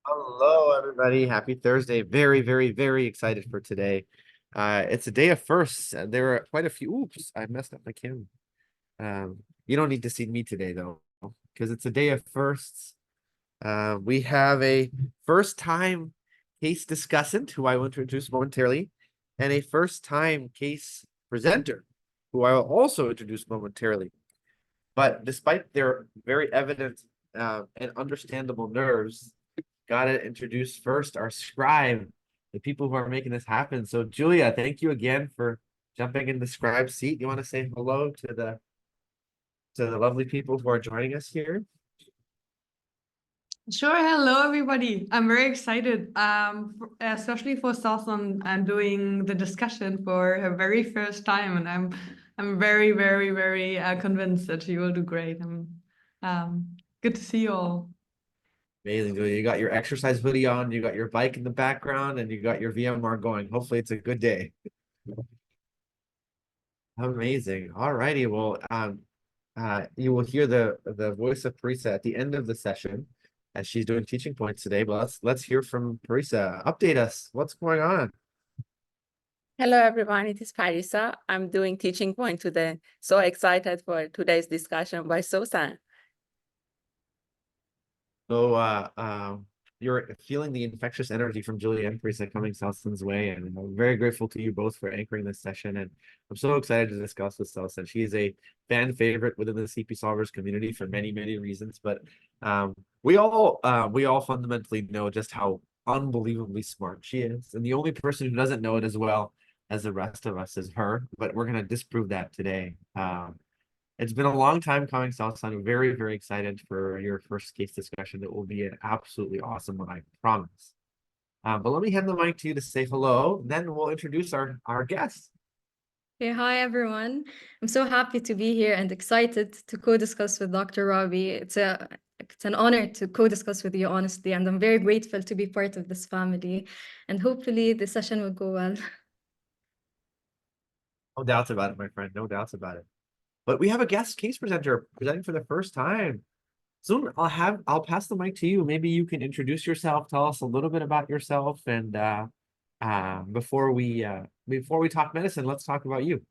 Hello, everybody. Happy Thursday. Very, very, very excited for today. It's a day of firsts. There are quite a few. Oops, I messed up my camera. You don't need to see me today, though, because it's a day of firsts. We have a first time case discussant who I will introduce momentarily, and a first time case presenter who I will also introduce momentarily. But despite their very evident and understandable nerves, gotta introduce first our scribe, the people who are making this happen. So Julia, thank you again for jumping in the scribe seat. You want to say hello to the lovely people who are joining us here? Sure. Hello, everybody. I'm very excited, especially for Sawsan and doing the discussion for her very first time, and I'm very, very, very convinced that she will do great. Good to see you all. Amazing, Julia. You got your exercise hoodie on, you got your bike in the background, and you got your VMR going. Hopefully, it's a good day. Amazing. All righty. Well, you will hear the voice of Parisa at the end of the session as she's doing teaching points today. But let's hear from Parisa. Update us. What's going on? Hello, everyone. It is Parisa. I'm doing teaching point today. So excited for today's discussion by Sosan. So you're feeling the infectious energy from Julia and Parisa coming Sawsan's way, and I'm very grateful to you both for anchoring this session. And I'm so excited to discuss with Sawsan. She is a fan favorite within the CP Solvers community for many, many reasons. But we all fundamentally know just how unbelievably smart she is, and the only person who doesn't know it as well as the rest of us is her. But we're gonna disprove that today. It's been a long time coming, Sawsan. I'm very, very excited for your first case discussion. It will be an absolutely awesome one, I promise. But let me hand the mic to you to say hello. Then we'll introduce our guest. Hey, hi everyone. I'm so happy to be here and excited to co-discuss with Dr. Rabih. It's an honor to co-discuss with you, honestly, and I'm very grateful to be part of this family. And hopefully the session will go well. No doubts about it, my friend. No doubts about it. But we have a guest case presenter presenting for the first time. Soon I'll pass the mic to you. Maybe you can introduce yourself, tell us a little bit about yourself, and before we talk medicine, let's talk about you.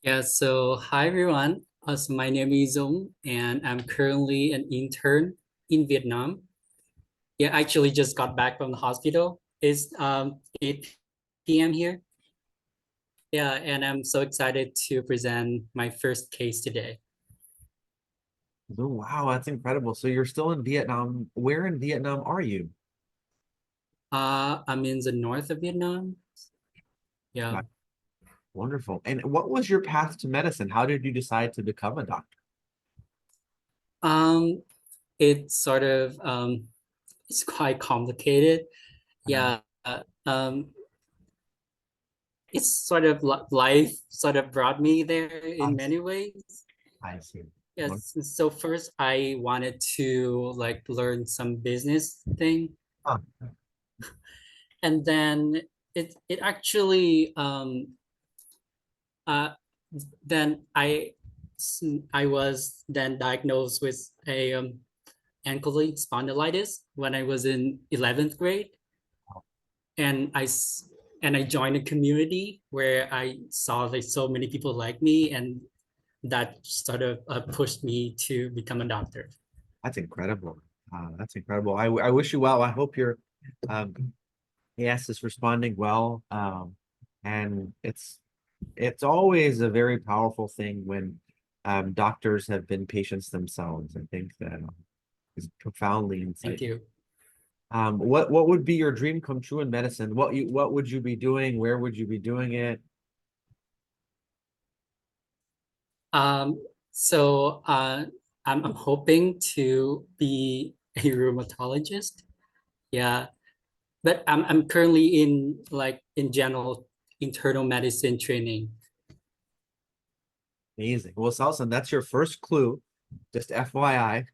Yeah, so hi everyone. So my name is Zong, and I'm currently an intern in Vietnam. Yeah, I actually just got back from the hospital. It's 8 p.m. here. Yeah, and I'm so excited to present my first case today. Oh, wow, that's incredible. So you're still in Vietnam. Where in Vietnam are you? I'm in the north of Vietnam. Yeah. Wow, wonderful. And what was your path to medicine? How did you decide to become a doctor? It's sort of it's quite complicated. Yeah. It's sort of life sort of brought me there in many ways. I see. Yes. So first I wanted to like learn some business thing. Oh. And then it actually then I was then diagnosed with a ankylosing spondylitis when I was in 11th grade. And I joined a community where I saw like so many people like me, and that sort of pushed me to become a doctor. That's incredible. That's incredible. I wish you well. I hope your AS is responding well. And it's always a very powerful thing when doctors have been patients themselves. I think that is profoundly insightful. Thank you. What would be your dream come true in medicine? What would you be doing? Where would you be doing it? So I'm hoping to be a rheumatologist. Yeah, but I'm currently in general internal medicine training. Amazing. Well, Sawsan, that's your first clue. Just FYI.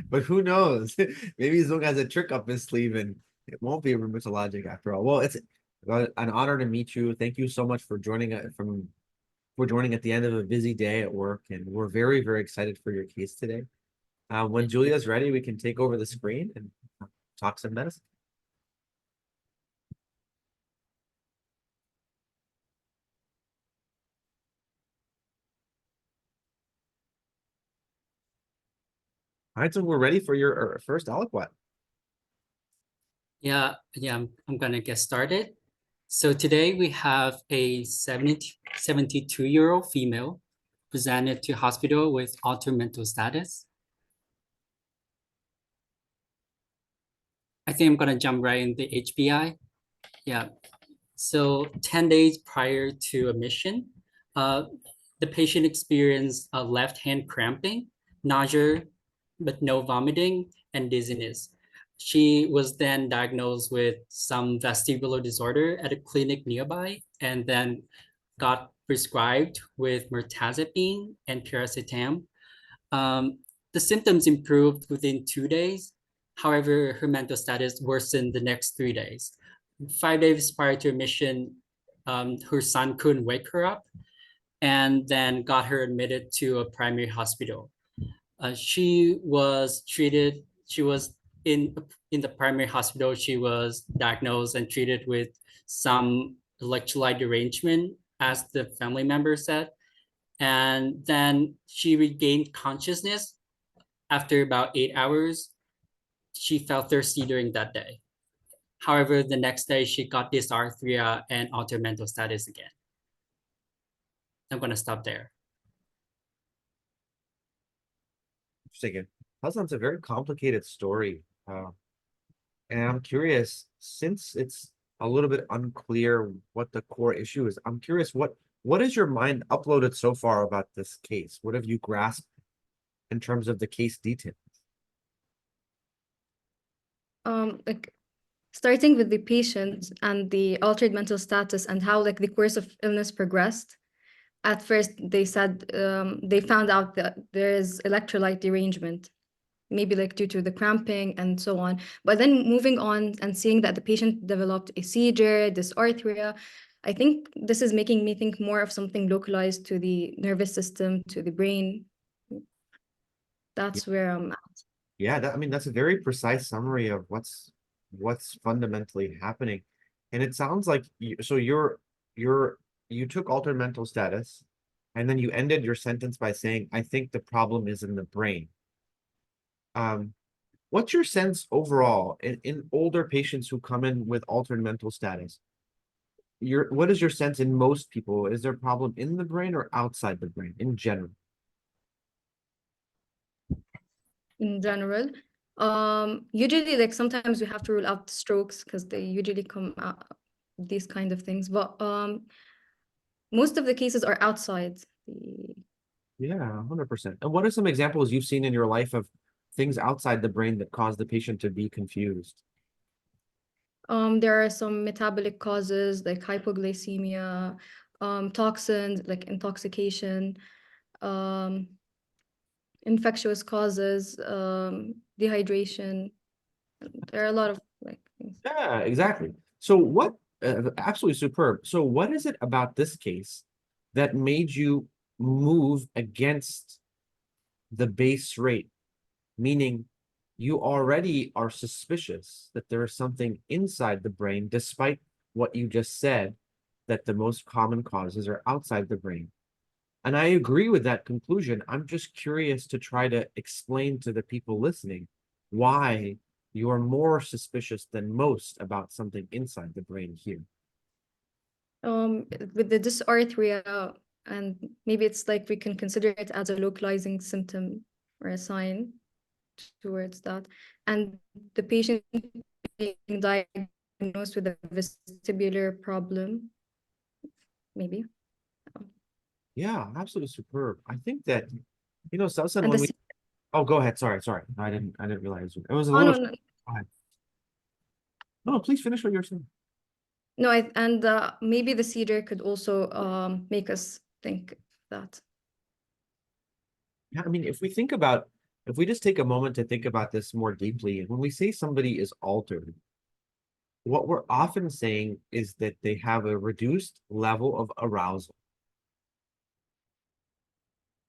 But who knows? Maybe Zung has a trick up his sleeve and it won't be rheumatologic after all. Well, it's an honor to meet you. Thank you so much for joining at the end of a busy day at work, and we're very, very excited for your case today. When Julia's ready, we can take over the screen and toxin medicine. All right, so we're ready for your first aliquot. Yeah, I'm gonna get started. So today we have a 72-year-old female presented to hospital with altered mental status. I think I'm gonna jump right in the HBI. Yeah, so 10 days prior to admission, the patient experienced a left-hand cramping, nausea, but no vomiting and dizziness. She was then diagnosed with some vestibular disorder at a clinic nearby and then got prescribed with mirtazapine and piracetam. The symptoms improved within 2 days. However, her mental status worsened the next 3 days. 5 days prior to admission, her son couldn't wake her up and then got her admitted to a primary hospital. She was treated, she was in the primary hospital, she was diagnosed and treated with some electrolyte derangement, as the family member said. And then she regained consciousness after about 8 hours. She felt thirsty during that day. However, the next day she got dysarthria and altered mental status again. I'm gonna stop there. Interesting. Hassan's a very complicated story. And I'm curious, since it's a little bit unclear what the core issue is, I'm curious what is your mind uploaded so far about this case? What have you grasped in terms of the case details? Like starting with the patient and the altered mental status and how like the course of illness progressed. At first, they said they found out that there is electrolyte derangement, maybe like due to the cramping and so on. But then moving on and seeing that the patient developed a seizure, dysarthria, I think this is making me think more of something localized to the nervous system, to the brain. That's where I'm at. Yeah, I mean, that's a very precise summary of what's fundamentally happening. And it sounds like you took altered mental status, and then you ended your sentence by saying, I think the problem is in the brain. What's your sense overall in older patients who come in with altered mental status? What is your sense in most people? Is there a problem in the brain or outside the brain in general? In general, usually like sometimes we have to rule out strokes because they usually come out these kind of things, but most of the cases are outside the Yeah, 100%. And what are some examples you've seen in your life of things outside the brain that cause the patient to be confused? There are some metabolic causes like hypoglycemia, toxins like intoxication, infectious causes, dehydration. There are a lot of like things. Yeah, exactly. So absolutely superb. So what is it about this case that made you move against the base rate? Meaning you already are suspicious that there is something inside the brain, despite what you just said, that the most common causes are outside the brain. And I agree with that conclusion. I'm just curious to try to explain to the people listening why you are more suspicious than most about something inside the brain here. With the dysarthria, and maybe it's like we can consider it as a localizing symptom or a sign towards that. And the patient being diagnosed with a vestibular problem, maybe. Yeah, absolutely superb. I think that, Sawsan, And when the oh, go ahead. Sorry. I didn't realize it was a Oh, little. no, no, Go ahead. No, please finish what you're saying. no, and maybe the seizure could also make us think that. Yeah, I mean, if we just take a moment to think about this more deeply, when we say somebody is altered, what we're often saying is that they have a reduced level of arousal.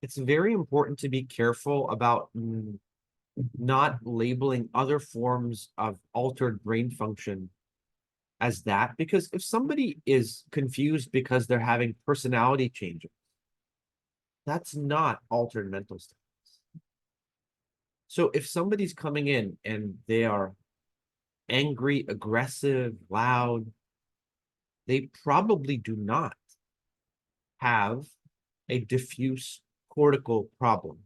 It's very important to be careful about not labeling other forms of altered brain function as that, because if somebody is confused because they're having personality changes, that's not altered mental status. So if somebody's coming in and they are angry, aggressive, loud, they probably do not have a diffuse cortical problem.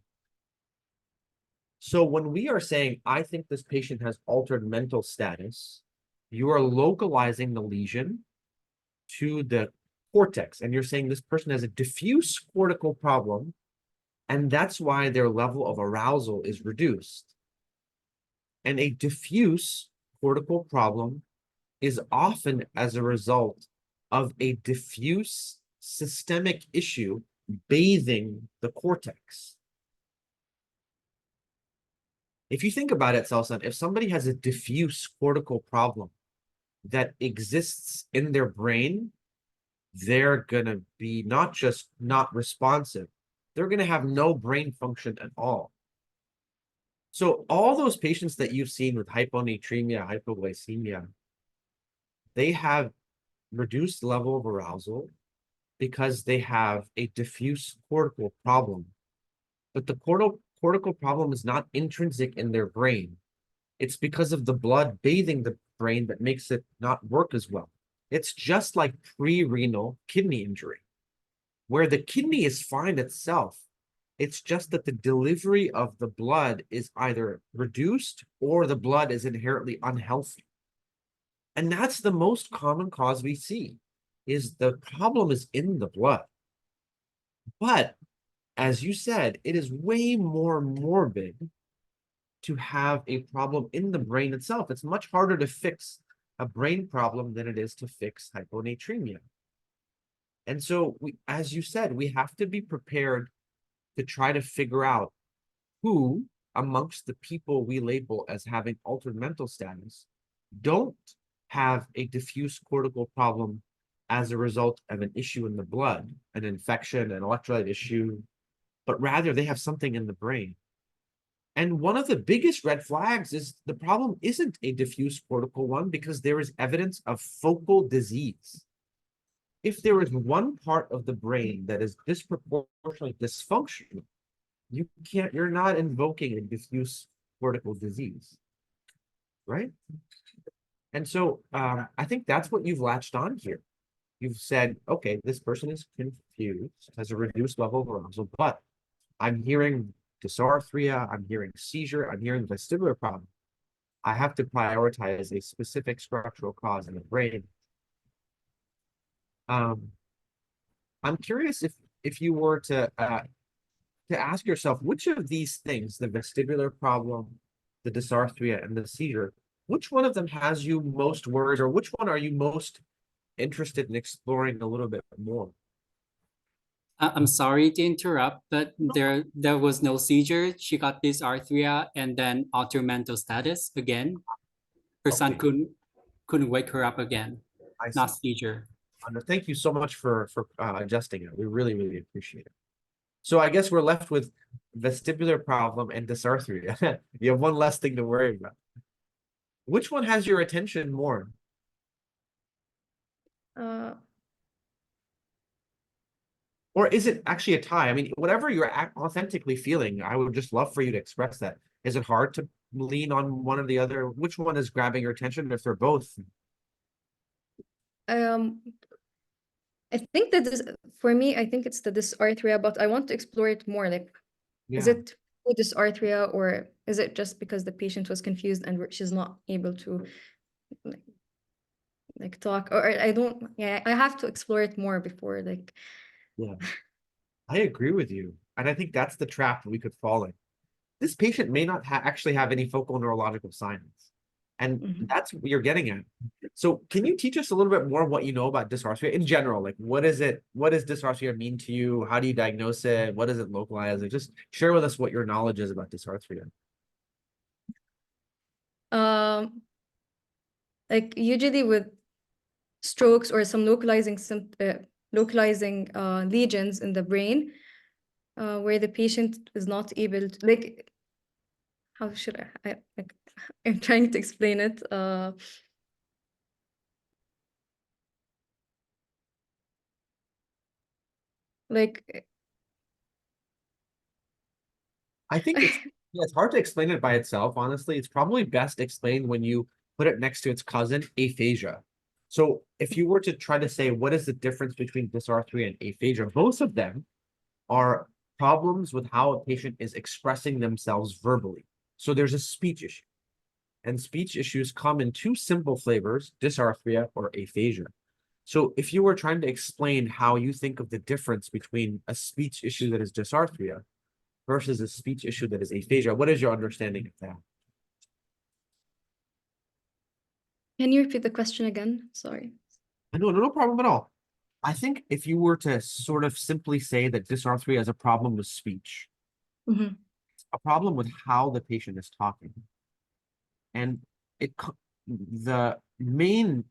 So when we are saying, I think this patient has altered mental status, you are localizing the lesion to the cortex, and you're saying this person has a diffuse cortical problem, and that's why their level of arousal is reduced. And a diffuse cortical problem is often as a result of a diffuse systemic issue bathing the cortex. If you think about it, Sawsan, if somebody has a diffuse cortical problem that exists in their brain, they're gonna be not just not responsive, they're gonna have no brain function at all. So all those patients that you've seen with hyponatremia, hypoglycemia, they have reduced level of arousal because they have a diffuse cortical problem. But the cortical problem is not intrinsic in their brain. It's because of the blood bathing the brain that makes it not work as well. It's just like pre-renal kidney injury, where the kidney is fine itself. It's just that the delivery of the blood is either reduced or the blood is inherently unhealthy. And that's the most common cause we see, is the problem is in the blood. But as you said, it is way more morbid to have a problem in the brain itself. It's much harder to fix a brain problem than it is to fix hyponatremia. And so, as you said, we have to be prepared to try to figure out who amongst the people we label as having altered mental status don't have a diffuse cortical problem as a result of an issue in the blood, an infection, an electrolyte issue, but rather they have something in the brain. And one of the biggest red flags is the problem isn't a diffuse cortical one, because there is evidence of focal disease. If there is one part of the brain that is disproportionately dysfunctional, you're not invoking a diffuse cortical disease, right? And so I think that's what you've latched on here. You've said, okay, this person is confused, has a reduced level of arousal, but I'm hearing dysarthria, I'm hearing seizure, I'm hearing vestibular problem. I have to prioritize a specific structural cause in the brain. I'm curious if you were to ask yourself, which of these things, the vestibular problem, the dysarthria, and the seizure, which one of them has you most worried, or which one are you most interested in exploring a little bit more? I'm sorry to interrupt, but there was no seizure. She got dysarthria and then altered mental status again. Her son couldn't wake her up again. Not seizure. Thank you so much for adjusting it. We really, really appreciate it. So I guess we're left with vestibular problem and dysarthria. You have one less thing to worry about. Which one has your attention more? Or is it actually a tie? I mean, whatever you're authentically feeling, I would just love for you to express that. Is it hard to lean on one or the other? Which one is grabbing your attention if they're both? I think that this, for me, I think it's the dysarthria, but I want to explore it more. Like, is Yeah. it dysarthria, or is it just because the patient was confused and she's not able to like talk? Or I don't, yeah, I have to explore it more before like. Yeah, I agree with you. And I think that's the trap we could fall in. This patient may not actually have any focal neurological signs. And that's what you're getting at. So can you teach us a little bit more what you know about dysarthria in general? Like, what is it? What does dysarthria mean to you? How do you diagnose it? What does it localize? Like, just share with us what your knowledge is about dysarthria. Like usually with strokes or some localizing lesions in the brain, where the patient is not able to, like, how should I'm trying to explain it. Like, I think it's yeah, it's hard to explain it by itself, honestly. It's probably best explained when you put it next to its cousin, aphasia. So if you were to try to say what is the difference between dysarthria and aphasia, both of them are problems with how a patient is expressing themselves verbally. So there's a speech issue. And speech issues come in two simple flavors, dysarthria or aphasia. So if you were trying to explain how you think of the difference between a speech issue that is dysarthria versus a speech issue that is aphasia, what is your understanding of that? can you repeat the question again? Sorry. No problem at all. I think if you were to sort of simply say that dysarthria is a problem with speech, Mhm. a problem with how the patient is talking. And the main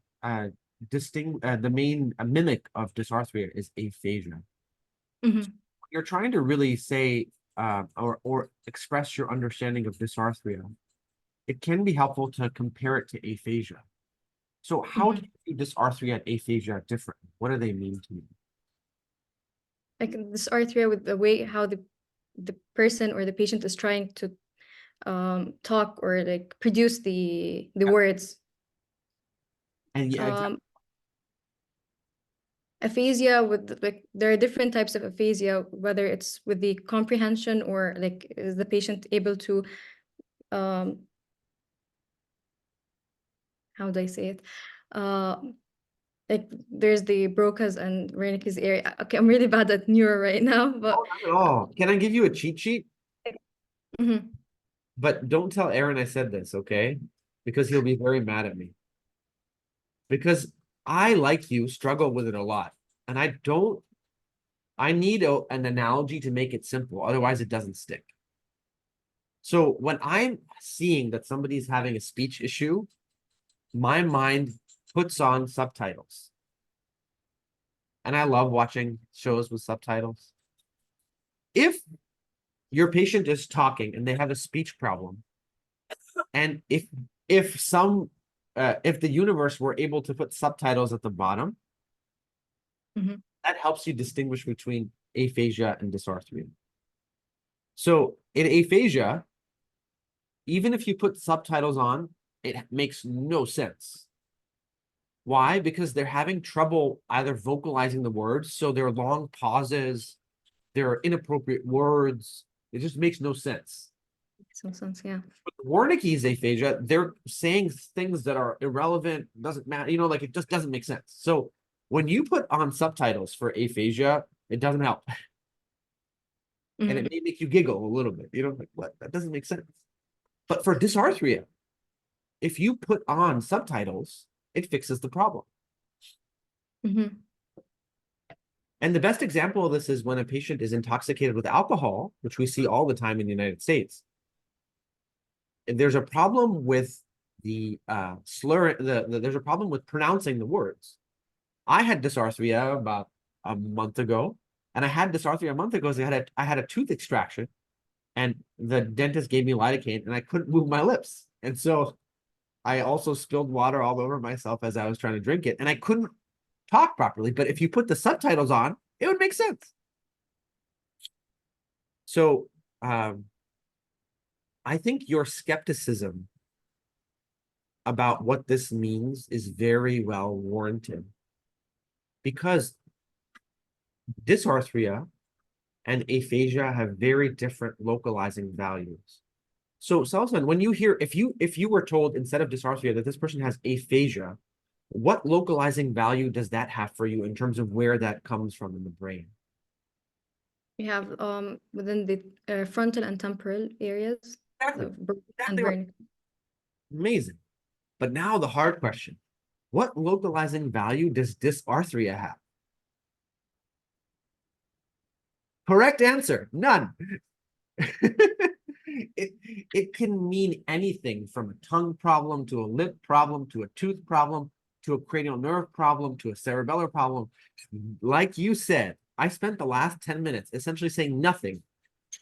mimic of dysarthria is aphasia. Mhm. You're trying to really say or express your understanding of dysarthria, it can be helpful to compare it to aphasia. So how do you do dysarthria and aphasia different? What do they mean to you? Like dysarthria with the way how the person or the patient is trying to talk or like produce the words. And yeah, Aphasia with like there are different types of aphasia, whether it's with the comprehension or like is the patient able to how do I say it? Like there's the Broca's and Wernicke's area. Okay, I'm really bad at neuro right now, but not at all. Can I give you a cheat sheet? Mhm. But don't tell Aaron I said this, okay? Because he'll be very mad at me. Because I, like you, struggle with it a lot. And I need an analogy to make it simple. Otherwise, it doesn't stick. So when I'm seeing that somebody's having a speech issue, my mind puts on subtitles. And I love watching shows with subtitles. If your patient is talking and they have a speech problem, and if the universe were able to put subtitles at the bottom, that helps you distinguish between aphasia and dysarthria. So in aphasia, even if you put subtitles on, it makes no sense. Why? Because they're having trouble either vocalizing the words, so there are long pauses, there are inappropriate words. It just makes no sense. Some sense, yeah. With Wernicke's aphasia, they're saying things that are irrelevant, doesn't matter, like it just doesn't make sense. So when you put on subtitles for aphasia, it doesn't help. And it may make you giggle a little bit. Like, what? That doesn't make sense. But for dysarthria, if you put on subtitles, it fixes the problem. And the best example of this is when a patient is intoxicated with alcohol, which we see all the time in the United States. And there's a problem with the there's a problem with pronouncing the words. I had dysarthria about a month ago, and I had dysarthria a month ago because I had a tooth extraction, and the dentist gave me lidocaine, and I couldn't move my lips, and so I also spilled water all over myself as I was trying to drink it, and I couldn't talk properly. But if you put the subtitles on, it would make sense. So I think your skepticism about what this means is very well warranted, because dysarthria and aphasia have very different localizing values. So Sawsan, when you hear, if you were told instead of dysarthria that this person has aphasia, what localizing value does that have for you in terms of where that comes from in the brain? We have within the frontal and temporal areas. Exactly right. Amazing. But now the hard question. What localizing value does dysarthria have? Correct answer, none. It can mean anything from a tongue problem to a lip problem to a tooth problem to a cranial nerve problem to a cerebellar problem. Like you said, I spent the last 10 minutes essentially saying nothing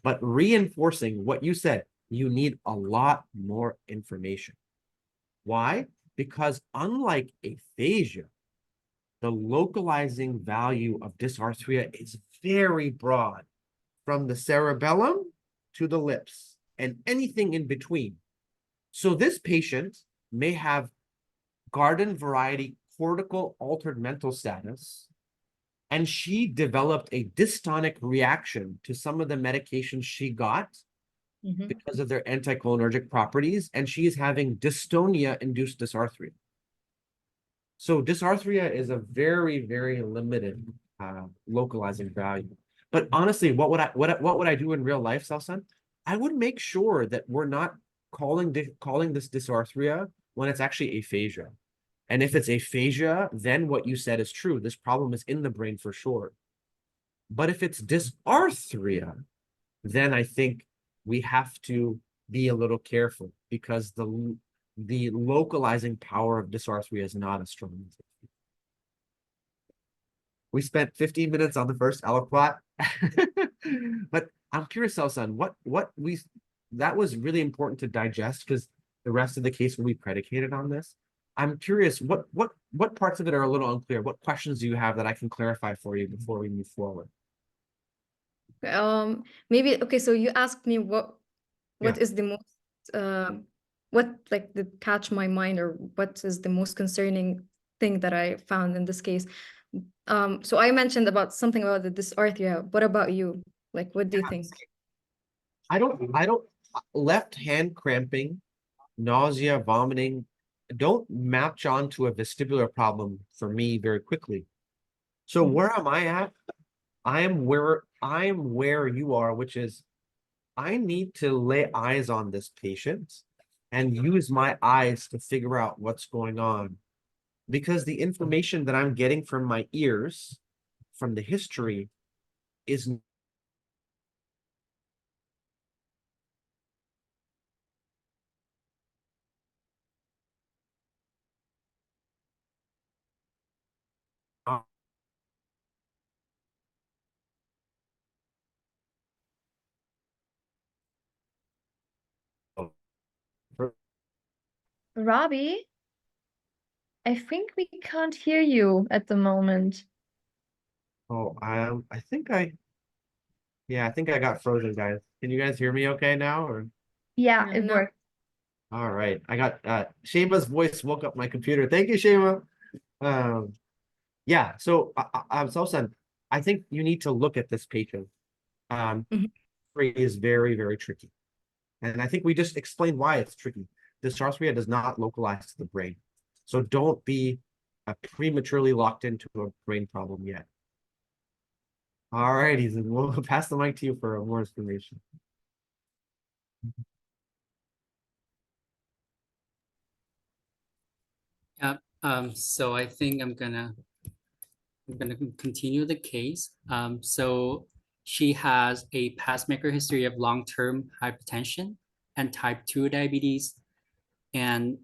but reinforcing what you said. you need a lot more information. Why? Because unlike aphasia, the localizing value of dysarthria is very broad, from the cerebellum to the lips and anything in between. So this patient may have garden variety cortical altered mental status, and she developed a dystonic reaction to some of the medications she got because of their anticholinergic properties, and she is having dystonia-induced dysarthria. So dysarthria is a very, very limited localizing value. But honestly, what would I do in real life, Sawsan? I would make sure that we're not calling this dysarthria when it's actually aphasia. And if it's aphasia, then what you said is true. This problem is in the brain for sure. But if it's dysarthria, then I think we have to be a little careful, because the localizing power of dysarthria is not as strong as it. We spent 15 minutes on the first aliquot. But I'm curious, Sawsan, that was really important to digest, because the rest of the case will be predicated on this. I'm curious, what parts of it are a little unclear? What questions do you have that I can clarify for you before we move forward? Maybe, okay, so you asked me what Yeah. is the most what like did catch my mind, or what is the most concerning thing that I found in this case. So I mentioned about something about the dysarthria. What about you? Like, what do you think? I don't left hand cramping, nausea, vomiting, don't match on to a vestibular problem for me very quickly. So where am I at? I am where you are, which is I need to lay eyes on this patient and use my eyes to figure out what's going on. Because the information that I'm getting from my ears, from the history, is not. Robbie, I think we can't hear you at the moment. Oh, I think I got frozen, guys. Can you guys hear me okay now? Or Yeah, Yeah, it no. worked. all right. I got Shayma's voice woke up my computer. Thank you, Shayma. Yeah, so I'm Sawsan, I think you need to look at this patient. Mhm. Is very, very tricky. And I think we just explained why it's tricky. Dysarthria does not localize to the brain. So don't be prematurely locked into a brain problem yet. All righty, then we'll pass the mic to you for more information. Yeah, so I think I'm gonna continue the case. So she has a past medical history of long-term hypertension and type 2 diabetes, and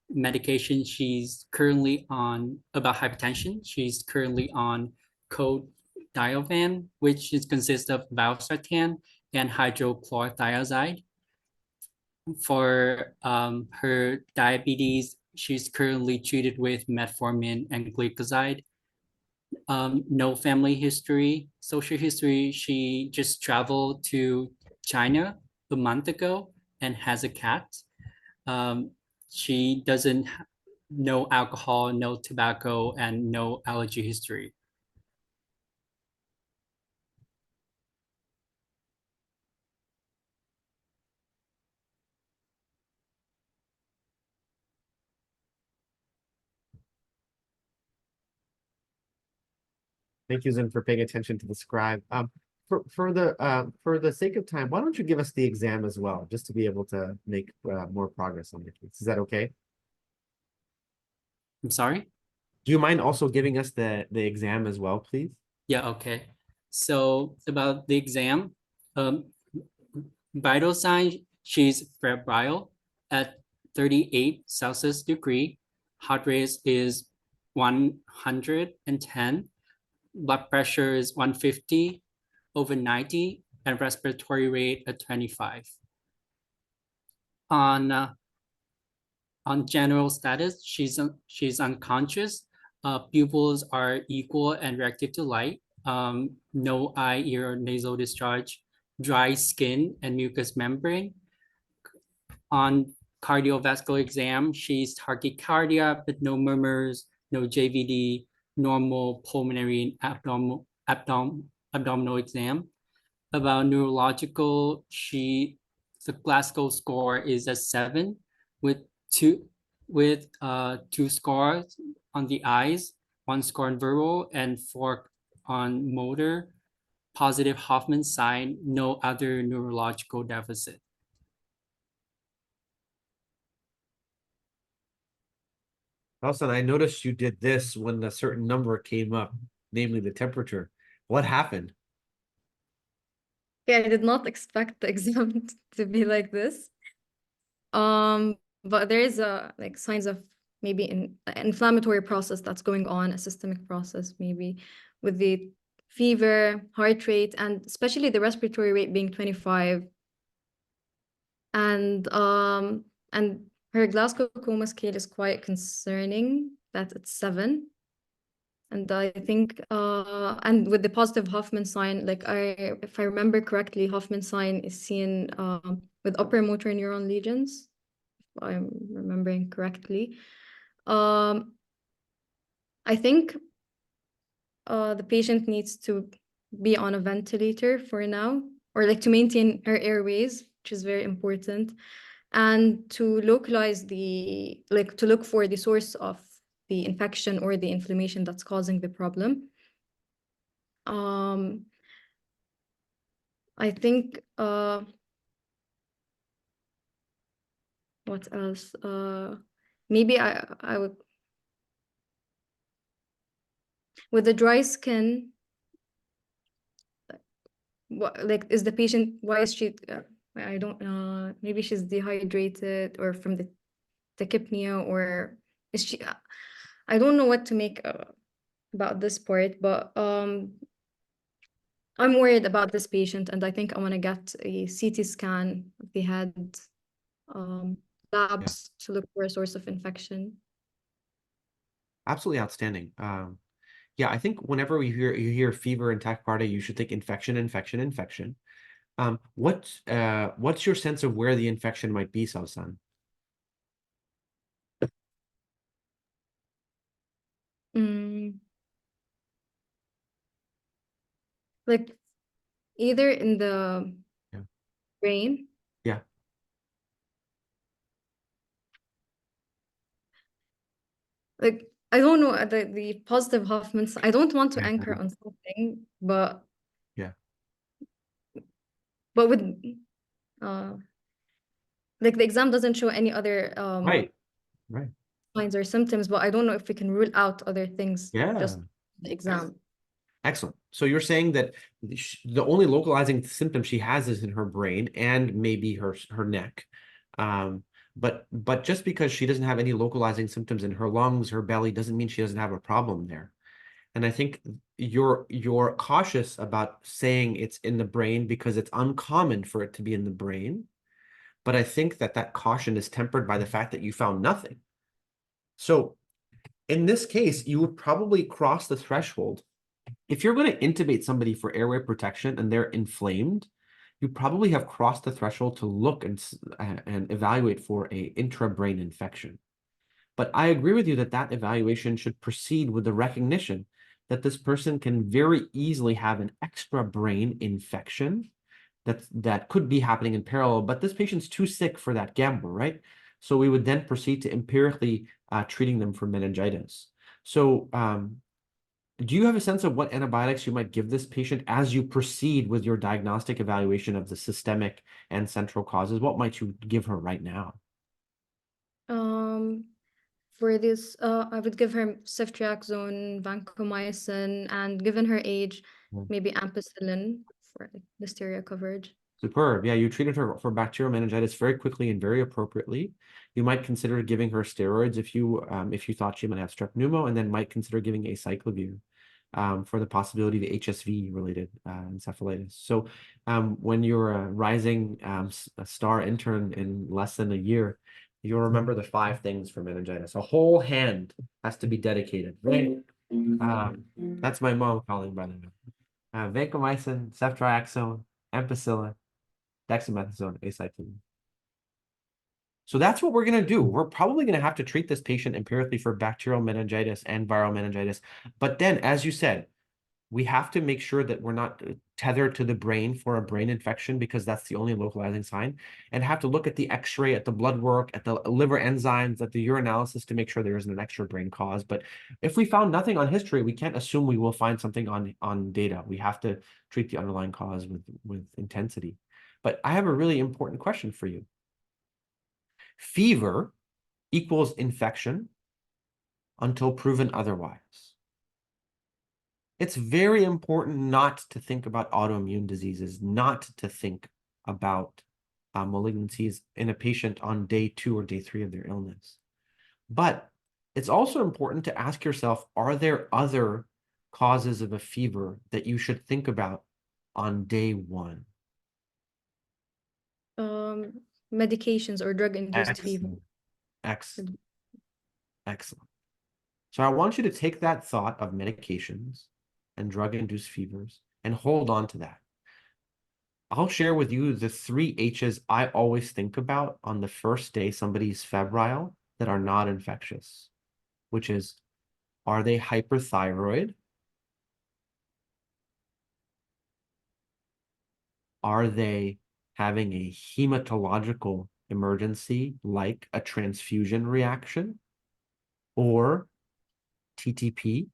medication she's currently on about hypertension. She's currently on codilovan, which consists of valsartan and hydrochlorothiazide. For her diabetes, she's currently treated with metformin and glucoside. No family history, social history. She just traveled to China a month ago and has a cat. She doesn't no alcohol, no tobacco, and no allergy history. Thank you, Zen, for paying attention to the scribe. For the sake of time, why don't you give us the exam as well, just to be able to make more progress on the case? Is that okay? I'm sorry? Do you mind also giving us the exam as well, please? Yeah, okay. So about the exam, vital sign, she's febrile at 38 Celsius degree. Heart rate is 110. Blood pressure is 150 over 90, and respiratory rate at 25. On general status, she's unconscious. Pupils are equal and reactive to light. No eye, ear, or nasal discharge. Dry skin and mucous membrane. On cardiovascular exam, she's tachycardia, but no murmurs, no JVD, normal pulmonary and abdominal exam. About neurological, the Glasgow score is a 7 with two scores on the eyes, 1 score on verbal, and 4 on motor. Positive Hoffman sign, no other neurological deficit. Also, I noticed you did this when a certain number came up, namely the temperature. What happened? Yeah, I did not expect the exam to be like this. But there is like signs of maybe an inflammatory process that's going on, a systemic process maybe with the fever, heart rate, and especially the respiratory rate being 25. And her Glasgow coma scale is quite concerning that it's 7. And I think and with the positive Hoffman sign, like if I remember correctly, Hoffman sign is seen with upper motor neuron lesions, if I'm remembering correctly. I think the patient needs to be on a ventilator for now, or like to maintain her airways, which is very important, and to localize to look for the source of the infection or the inflammation that's causing the problem. I think what else? Maybe I would, with the dry skin, what, like, is the patient, why is she I don't know, maybe she's dehydrated or from the tachypnea, or is she I don't know what to make about this part, but I'm worried about this patient, and I think I want to get a CT scan of the head, labs to look for a source of infection. Absolutely outstanding. Yeah, I think whenever you hear fever and tachycardia, you should think infection, infection, infection. What's your sense of where the infection might be, Sawsan? Like either in the brain. Yeah. Like I don't know the positive Hoffman's. I don't want to anchor on something, but yeah. But with like the exam doesn't show any other Right. signs or symptoms, but I don't know if we can rule out other things. Yeah. Just the exam. Excellent. So you're saying that the only localizing symptom she has is in her brain and maybe her neck. But just because she doesn't have any localizing symptoms in her lungs, her belly, doesn't mean she doesn't have a problem there. And I think you're cautious about saying it's in the brain because it's uncommon for it to be in the brain. But I think that caution is tempered by the fact that you found nothing. So in this case, you would probably cross the threshold. If you're going to intubate somebody for airway protection and they're inflamed, you probably have crossed the threshold to look and evaluate for a intra-brain infection. But I agree with you that evaluation should proceed with the recognition that this person can very easily have an extra brain infection that could be happening in parallel, but this patient's too sick for that gamble, right? So we would then proceed to empirically treating them for meningitis. So do you have a sense of what antibiotics you might give this patient as you proceed with your diagnostic evaluation of the systemic and central causes? What might you give her right now? For this, I would give her ceftriaxone, vancomycin, and given her age, maybe ampicillin for listeria coverage. Superb. Yeah, you treated her for bacterial meningitis very quickly and very appropriately. You might consider giving her steroids if you thought she might have strep pneumo, and then might consider giving acyclovir. for the possibility of HSV related encephalitis. So when you're a rising a star intern in less than a year, you'll remember the 5 things for meningitis. A whole hand has to be dedicated. Right? That's my mom calling, by the way. Vancomycin, ceftriaxone, ampicillin, dexamethasone, acetylene. So that's what we're going to do. We're probably going to have to treat this patient empirically for bacterial meningitis and viral meningitis. But then, as you said, we have to make sure that we're not tethered to the brain for a brain infection, because that's the only localizing sign, and have to look at the x-ray, at the blood work, at the liver enzymes, at the urinalysis to make sure there isn't an extra brain cause. But if we found nothing on history, we can't assume we will find something on data. We have to treat the underlying cause with intensity. But I have a really important question for you. Fever equals infection until proven otherwise. It's very important not to think about autoimmune diseases, not to think about malignancies in a patient on day 2 or day 3 of their illness. But it's also important to ask yourself, are there other causes of a fever that you should think about on day 1? Medications or drug-induced fever. Excellent. Excellent. So I want you to take that thought of medications and drug-induced fevers and hold on to that. I'll share with you the 3 H's I always think about on the first day somebody's febrile that are not infectious, which is, are they hyperthyroid? Are they having a hematological emergency like a transfusion reaction or TTP?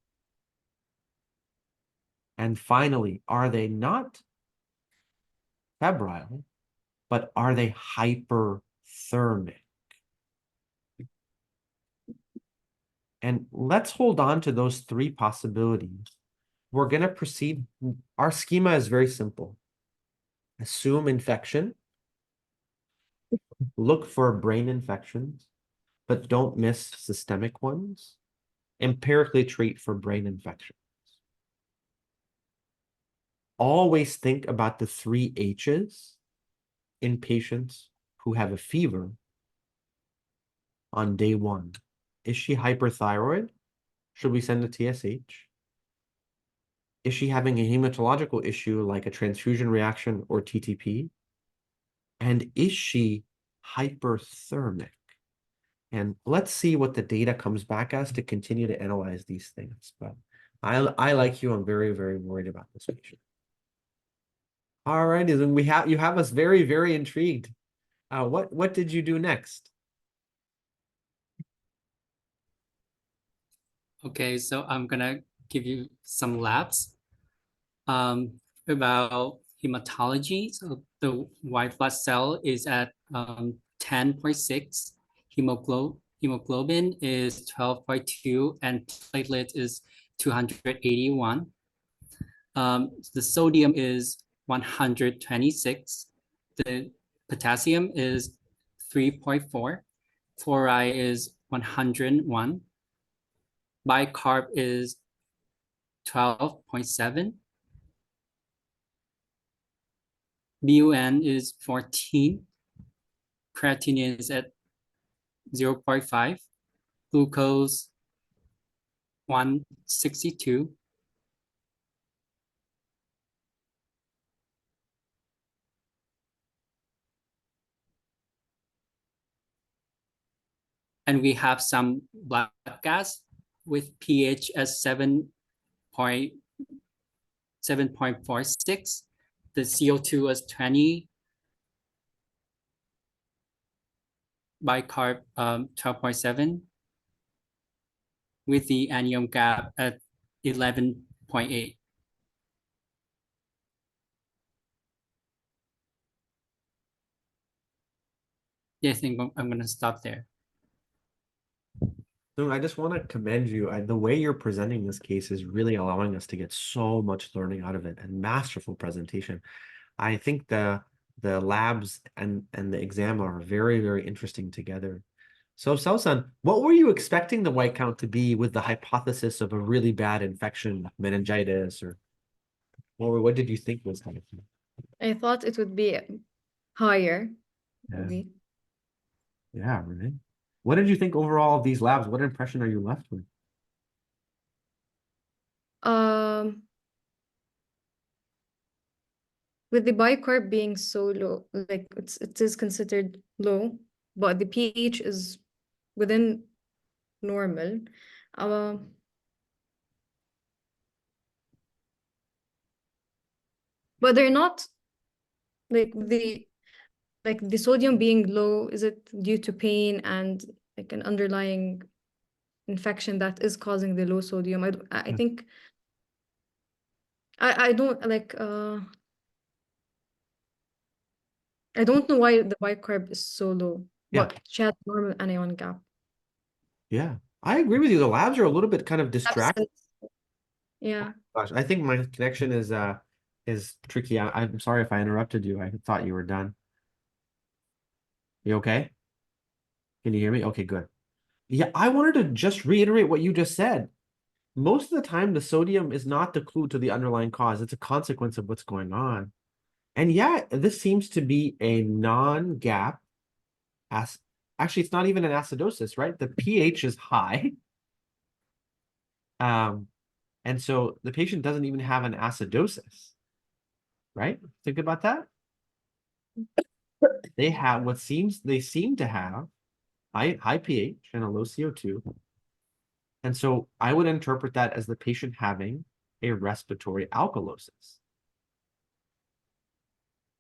And finally, are they not febrile, but are they hyperthermic? And let's hold on to those 3 possibilities. We're going to proceed. Our schema is very simple. Assume infection. Look for brain infections, but don't miss systemic ones. Empirically treat for brain infections. Always think about the 3 H's in patients who have a fever on day 1. Is she hyperthyroid? Should we send a TSH? Is she having a hematological issue like a transfusion reaction or TTP? And is she hyperthermic? And let's see what the data comes back as to continue to analyze these things. But I like you, I'm very, very worried about this patient. All righty, then you have us very, very intrigued. What did you do next? Okay, so I'm gonna give you some labs about hematology. So the white blood cell is at 10.6, hemoglobin is 12.2, and platelet is 281. The sodium is 126. The potassium is 3.4. Fluoride is 101. Bicarb is 12.7. BUN is 14. Creatinine is at 0.5. Glucose 162. And we have some blood gas with pH at 7.46. The CO2 is 20. Bicarb 12.7. With the anion gap at 11.8. Yeah, I think I'm going to stop there. So I just want to commend you. The way you're presenting this case is really allowing us to get so much learning out of it, and masterful presentation. I think the labs and the exam are very, very interesting together. So, Sawsan, what were you expecting the white count to be with the hypothesis of a really bad infection, meningitis, or what did you think was happening? I thought it would be higher, Yeah. maybe. Yeah, right. What did you think overall of these labs? What impression are you left with? With the bicarb being so low, like it is considered low, but the pH is within normal. But they're not like the sodium being low, is it due to pain and like an underlying infection that is causing the low sodium? I think I don't like I don't know why the bicarb is so low, Yeah. but she had normal anion gap. Yeah, I agree with you. The labs are a little bit kind of distracting. Yeah. Gosh, I think my connection is tricky. I'm sorry if I interrupted you. I thought you were done. You okay? Can you hear me? Okay, good. Yeah, I wanted to just reiterate what you just said. Most of the time, the sodium is not the clue to the underlying cause. It's a consequence of what's going on. And yeah, this seems to be a non-gap. Actually, it's not even an acidosis, right? The pH is high. And so the patient doesn't even have an acidosis, right? Think about that. They have they seem to have high pH and a low CO2. And so I would interpret that as the patient having a respiratory alkalosis.